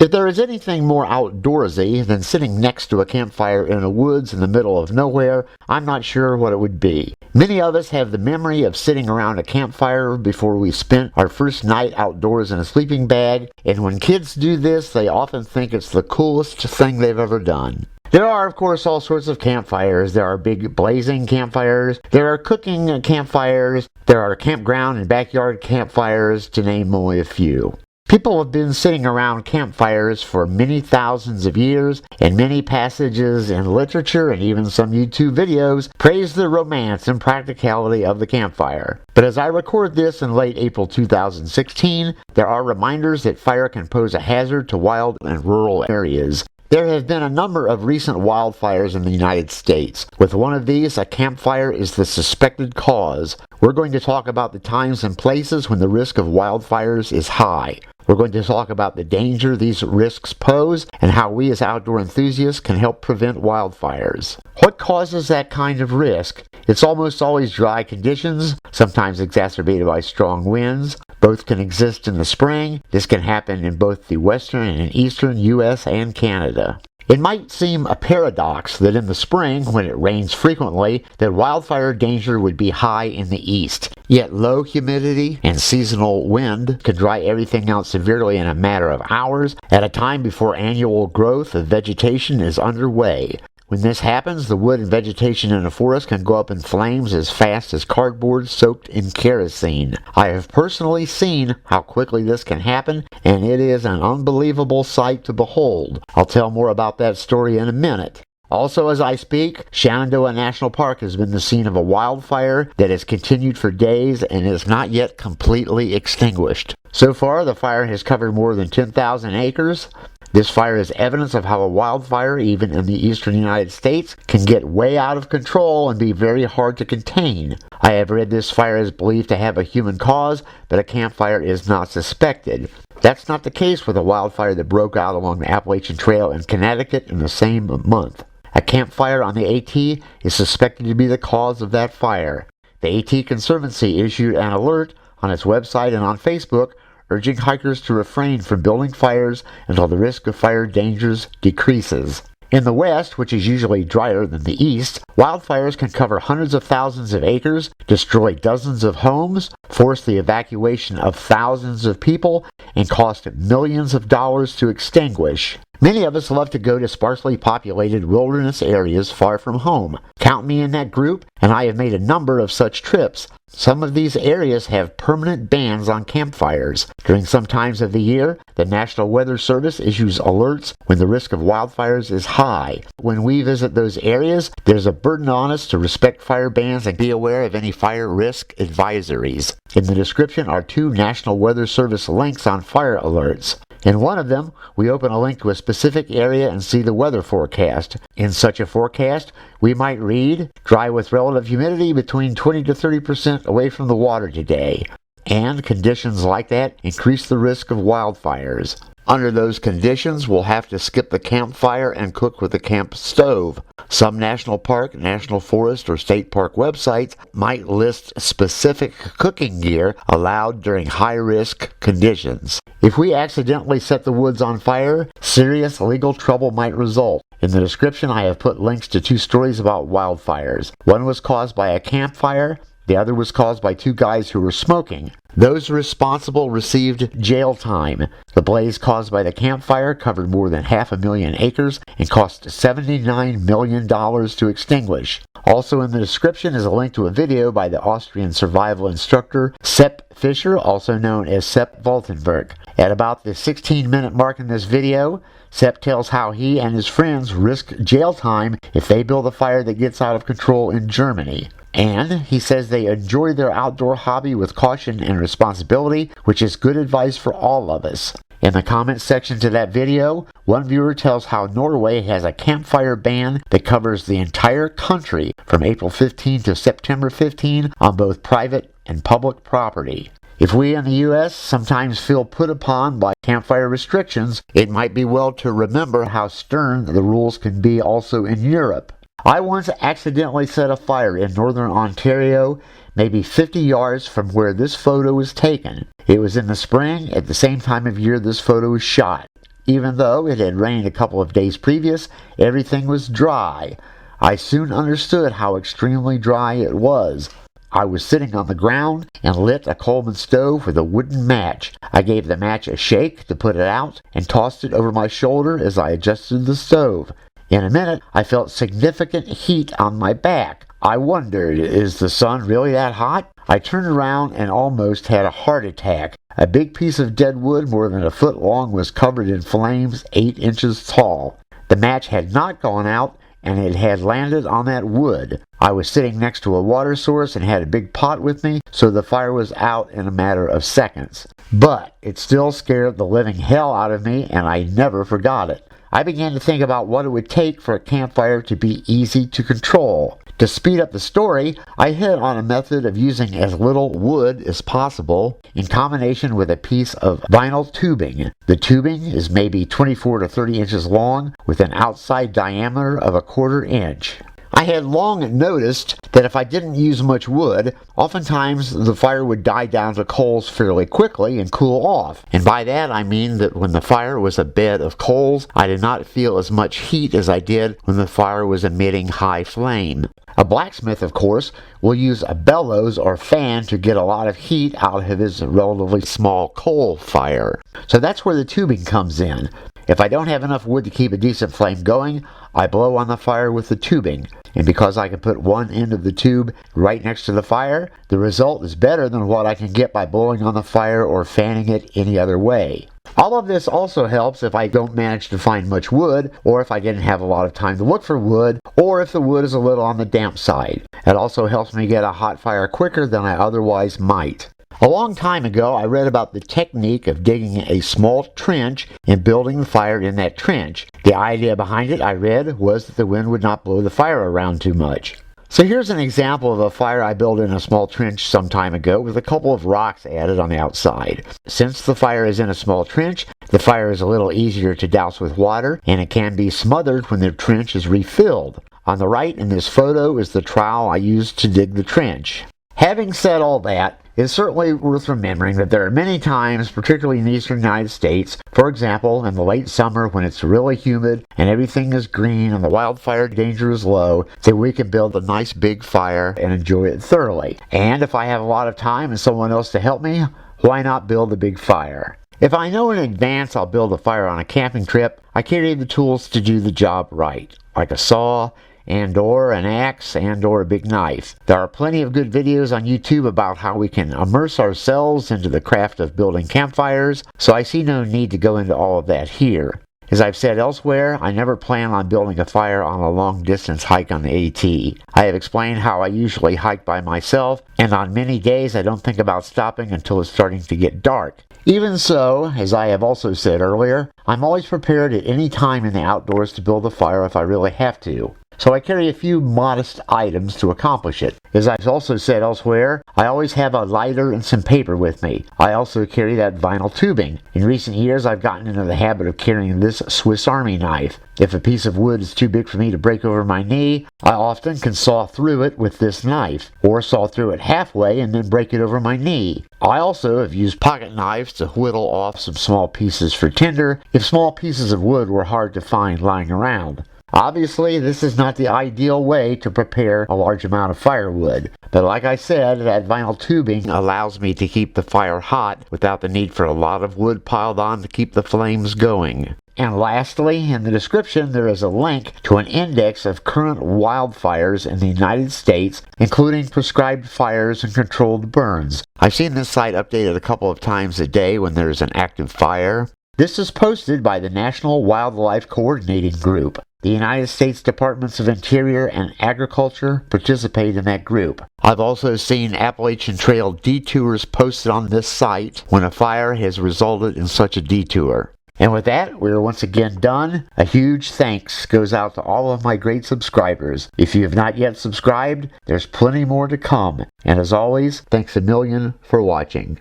If there is anything more outdoorsy than sitting next to a campfire in the woods in the middle of nowhere, I'm not sure what it would be. Many of us have the memory of sitting around a campfire before we spent our first night outdoors in a sleeping bag, and when kids do this, they often think it's the coolest thing they've ever done. There are, of course, all sorts of campfires. There are big blazing campfires, there are cooking campfires, there are campground and backyard campfires, to name only a few. People have been sitting around campfires for many thousands of years, and many passages in literature and even some YouTube videos praise the romance and practicality of the campfire. But as I record this in late April 2016, there are reminders that fire can pose a hazard to wild and rural areas. There have been a number of recent wildfires in the United States. With one of these, a campfire is the suspected cause. We're going to talk about the times and places when the risk of wildfires is high. We're going to talk about the danger these risks pose and how we as outdoor enthusiasts can help prevent wildfires. What causes that kind of risk? It's almost always dry conditions, sometimes exacerbated by strong winds. Both can exist in the spring. This can happen in both the western and eastern U.S. and Canada. It might seem a paradox that in the spring, when it rains frequently, that wildfire danger would be high in the east. Yet low humidity and seasonal wind could dry everything out severely in a matter of hours at a time before annual growth of vegetation is underway. When this happens, the wood and vegetation in a forest can go up in flames as fast as cardboard soaked in kerosene. I have personally seen how quickly this can happen, and it is an unbelievable sight to behold. I'll tell more about that story in a minute. Also, as I speak, Shenandoah National Park has been the scene of a wildfire that has continued for days and is not yet completely extinguished. So far, the fire has covered more than 10,000 acres. This fire is evidence of how a wildfire, even in the eastern United States, can get way out of control and be very hard to contain. I have read this fire is believed to have a human cause, but a campfire is not suspected. That's not the case with a wildfire that broke out along the Appalachian Trail in Connecticut in the same month. A campfire on the AT is suspected to be the cause of that fire. The AT Conservancy issued an alert on its website and on Facebook urging hikers to refrain from building fires until the risk of fire dangers decreases. In the west, which is usually drier than the east, wildfires can cover hundreds of thousands of acres, destroy dozens of homes, force the evacuation of thousands of people, and cost millions of dollars to extinguish. Many of us love to go to sparsely populated wilderness areas far from home. Count me in that group, and I have made a number of such trips. Some of these areas have permanent bans on campfires. During some times of the year, the National Weather Service issues alerts when the risk of wildfires is high. When we visit those areas, there's a burden on us to respect fire bans and be aware of any fire risk advisories. In the description are 2 National Weather Service links on fire alerts. In one of them, we open a link to a specific area and see the weather forecast. In such a forecast, we might read, dry with relative humidity between 20 to 30% away from the water today. And conditions like that increase the risk of wildfires. Under those conditions, we'll have to skip the campfire and cook with a camp stove. Some national park, national forest, or state park websites might list specific cooking gear allowed during high-risk conditions. If we accidentally set the woods on fire, serious legal trouble might result. In the description, I have put links to 2 stories about wildfires. One was caused by a campfire. The other was caused by 2 guys who were smoking. Those responsible received jail time. The blaze caused by the campfire covered more than 500,000 acres and cost $79 million to extinguish. Also in the description is a link to a video by the Austrian survival instructor Sepp Fischer, also known as Sepp Waltenberg. At about the 16-minute mark in this video, Sepp tells how he and his friends risk jail time if they build a fire that gets out of control in Germany. And he says they enjoy their outdoor hobby with caution and responsibility, which is good advice for all of us. In the comments section to that video, one viewer tells how Norway has a campfire ban that covers the entire country from April 15 to September 15 on both private and public property. If we in the U.S. sometimes feel put upon by campfire restrictions, it might be well to remember how stern the rules can be also in Europe. I once accidentally set a fire in northern Ontario, maybe 50 yards from where this photo was taken. It was in the spring, at the same time of year this photo was shot. Even though it had rained a couple of days previous, everything was dry. I soon understood how extremely dry it was. I was sitting on the ground and lit a Coleman stove with a wooden match. I gave the match a shake to put it out and tossed it over my shoulder as I adjusted the stove. In a minute, I felt significant heat on my back. I wondered, is the sun really that hot? I turned around and almost had a heart attack. A big piece of dead wood more than a foot long was covered in flames 8 inches tall. The match had not gone out, and it had landed on that wood. I was sitting next to a water source and had a big pot with me, so the fire was out in a matter of seconds. But it still scared the living hell out of me, and I never forgot it. I began to think about what it would take for a campfire to be easy to control. To speed up the story, I hit on a method of using as little wood as possible in combination with a piece of vinyl tubing. The tubing is maybe 24 to 30 inches long with an outside diameter of 1/4 inch. I had long noticed that if I didn't use much wood, oftentimes the fire would die down to coals fairly quickly and cool off. And by that I mean that when the fire was a bed of coals, I did not feel as much heat as I did when the fire was emitting high flame. A blacksmith, of course, will use a bellows or fan to get a lot of heat out of his relatively small coal fire. So that's where the tubing comes in. If I don't have enough wood to keep a decent flame going, I blow on the fire with the tubing. And because I can put one end of the tube right next to the fire, the result is better than what I can get by blowing on the fire or fanning it any other way. All of this also helps if I don't manage to find much wood, or if I didn't have a lot of time to look for wood, or if the wood is a little on the damp side. It also helps me get a hot fire quicker than I otherwise might. A long time ago, I read about the technique of digging a small trench and building the fire in that trench. The idea behind it, I read, was that the wind would not blow the fire around too much. So here's an example of a fire I built in a small trench some time ago with a couple of rocks added on the outside. Since the fire is in a small trench, the fire is a little easier to douse with water, and it can be smothered when the trench is refilled. On the right in this photo is the trowel I used to dig the trench. Having said all that, it's certainly worth remembering that there are many times, particularly in the eastern United States, for example, in the late summer when it's really humid and everything is green and the wildfire danger is low, that we can build a nice big fire and enjoy it thoroughly. And if I have a lot of time and someone else to help me, why not build a big fire? If I know in advance I'll build a fire on a camping trip, I carry the tools to do the job right, like a saw, and/or an axe, and/or a big knife. There are plenty of good videos on YouTube about how we can immerse ourselves into the craft of building campfires, so I see no need to go into all of that here. As I've said elsewhere, I never plan on building a fire on a long-distance hike on the AT. I have explained how I usually hike by myself, and on many days I don't think about stopping until it's starting to get dark. Even so, as I have also said earlier, I'm always prepared at any time in the outdoors to build a fire if I really have to. So I carry a few modest items to accomplish it. As I've also said elsewhere, I always have a lighter and some paper with me. I also carry that vinyl tubing. In recent years, I've gotten into the habit of carrying this Swiss Army knife. If a piece of wood is too big for me to break over my knee, I often can saw through it with this knife, or saw through it halfway and then break it over my knee. I also have used pocket knives to whittle off some small pieces for tinder if small pieces of wood were hard to find lying around. Obviously, this is not the ideal way to prepare a large amount of firewood, but like I said, that vinyl tubing allows me to keep the fire hot without the need for a lot of wood piled on to keep the flames going. And lastly, in the description there is a link to an index of current wildfires in the United States, including prescribed fires and controlled burns. I've seen this site updated a couple of times a day when there's an active fire. This is posted by the National Wildlife Coordinating Group. The United States Departments of Interior and Agriculture participate in that group. I've also seen Appalachian Trail detours posted on this site when a fire has resulted in such a detour. And with that, we're once again done. A huge thanks goes out to all of my great subscribers. If you have not yet subscribed, there's plenty more to come. And as always, thanks a million for watching.